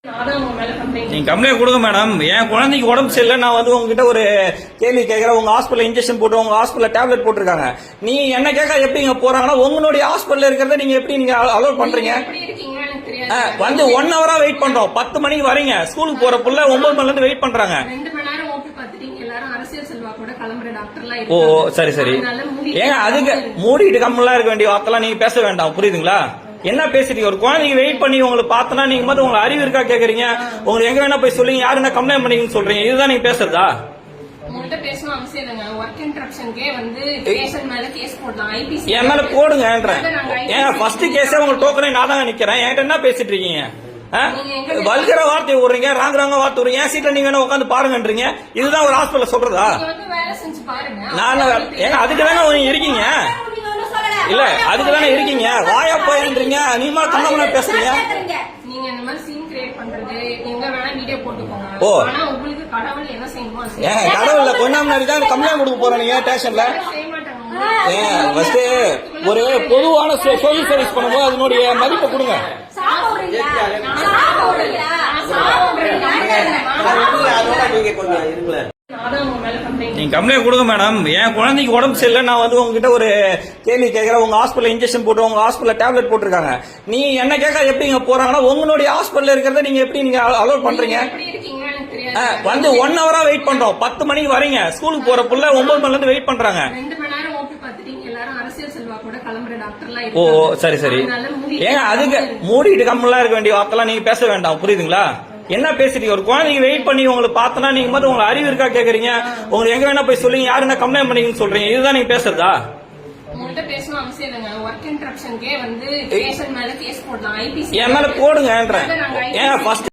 நீங்க கம்ப்ளைண்ட் கொடுங்க மேடம். என் குழந்தைக்கு உடம்பு சரியில்லை, நான் வந்து உங்ககிட்ட ஒரு கேள்வி கேட்கறேன். உங்க ஹாஸ்பிட்டல் இன்ஜெக்ஷன் போட்டு உங்க ஹாஸ்பிட்டல் டேப்லெட் போட்டிருக்காங்க. நீ என்ன கேட்க எப்படி இங்க போறாங்கன்னா உங்களுடைய ஹாஸ்பிட்டல் இருக்கிறத நீங்க எப்படி நீங்க அலோவ் பண்றீங்க? வந்து 1 ஹவரா வெயிட் பண்றோம். 10 மணிக்கு வரீங்க. ஸ்கூலுக்கு போற புள்ள 9 மணில இருந்து வெயிட் பண்றாங்க. ஓ சரி சரி. ஏங்க அதுக்கு மூடிட்டு கம்மெல்லாம் இருக்க வேண்டிய வார்த்தைலாம் நீங்க பேச வேண்டாம், புரியுதுங்களா? என்ன பேசுறீங்க? ஒரு குழந்தைக்கு வெயிட் பண்ணி உங்களுக்கு பார்த்தனா நீங்க வந்து உங்களுக்கு அறிவு இருக்கா கேக்குறீங்க. உங்களுக்கு எங்க வேணா போய் சொல்லுங்க, யாரு என்ன கம்ப்ளைண்ட் பண்ணீங்கன்னு சொல்றீங்க. இதுதான் நீங்க பேசுறதா? என் மேல போடுங்கன்றேன். ஏன் ஃபர்ஸ்ட் கேஸே உங்க டோக்கனை நான் தான் நிக்கிறேன். என்கிட்ட என்ன பேசிட்டு இருக்கீங்க? வல்கர வார்த்தை விடுறீங்க, ராங்க வார்த்தை விடுறீங்க. என் சீட்ல நீங்க வேணா உட்காந்து பாருங்கன்றீங்க. இதுதான் ஒரு ஹாஸ்பிட்டல் சொல்றதா? நான் ஏங்க அதுக்கு தானே இருக்கீங்க? இல்ல அதுக்கு தானே இருக்கீங்க. வாயா போயன்றீங்க, நீமா கண்ணமனா பேசுறீங்க. நீங்க இந்த மாதிரி சீன் கிரியேட் பண்றது எங்க வேணா வீடியோ போட்டுக்கோங்க. ஆனா உங்களுக்கு கடவுள் என்ன செய்யணுமோ ஏன் கடவுள்ல கொஞ்ச முன்னாடி தான் கம்ப்ளைண்ட் கொடுக்க போறேன் நீங்க ஸ்டேஷன்ல. ஒரு பொதுவான சோஷியல் சர்வீஸ் பண்ணும்போது அதனுடைய மதிப்பை கொடுங்க. நீங்க கம்ப்ளைண்ட் கொடுங்க மேடம். என் குழந்தைக்கு உடம்பு சரியில்லை, நான் வந்து உங்ககிட்ட ஒரு கேள்வி கேட்கறேன். உங்க ஹாஸ்பிட்டல் இன்ஜெக்ஷன் போட்டு உங்க ஹாஸ்பிட்டல் டேப்லெட் போட்டிருக்காங்க. நீ என்ன கேட்க எப்படி இங்க போறாங்கன்னா உங்களுடைய ஹாஸ்பிட்டல் இருக்கிறத நீங்க எப்படி நீங்க அலோவ் பண்றீங்க? வந்து 1 ஹவரா வெயிட் பண்றோம். 10 மணிக்கு வரீங்க. ஸ்கூலுக்கு போற புள்ள 9 மணில இருந்து வெயிட் பண்றாங்க. ஓ சரி சரி. ஏங்க அதுக்கு மூடிட்டு கம்மெல்லாம் இருக்க வேண்டிய வார்த்தைலாம் நீங்க பேச வேண்டாம், புரியுதுங்களா? என்ன பேசுறீங்க? ஒரு குழந்தைக்கு வெயிட் பண்ணி உங்களுக்கு பார்த்தனா நீங்க வந்து உங்களுக்கு அறிவு இருக்கா கேக்குறீங்க. உங்களுக்கு எங்க வேணா போய் சொல்லுங்க, யாரு என்ன கம்ப்ளைண்ட் பண்ணீங்கன்னு சொல்றீங்க. இதுதான் நீங்க பேசுறதா? என் மேல போடுங்கன்றேன். ஏன் ஃபர்ஸ்ட்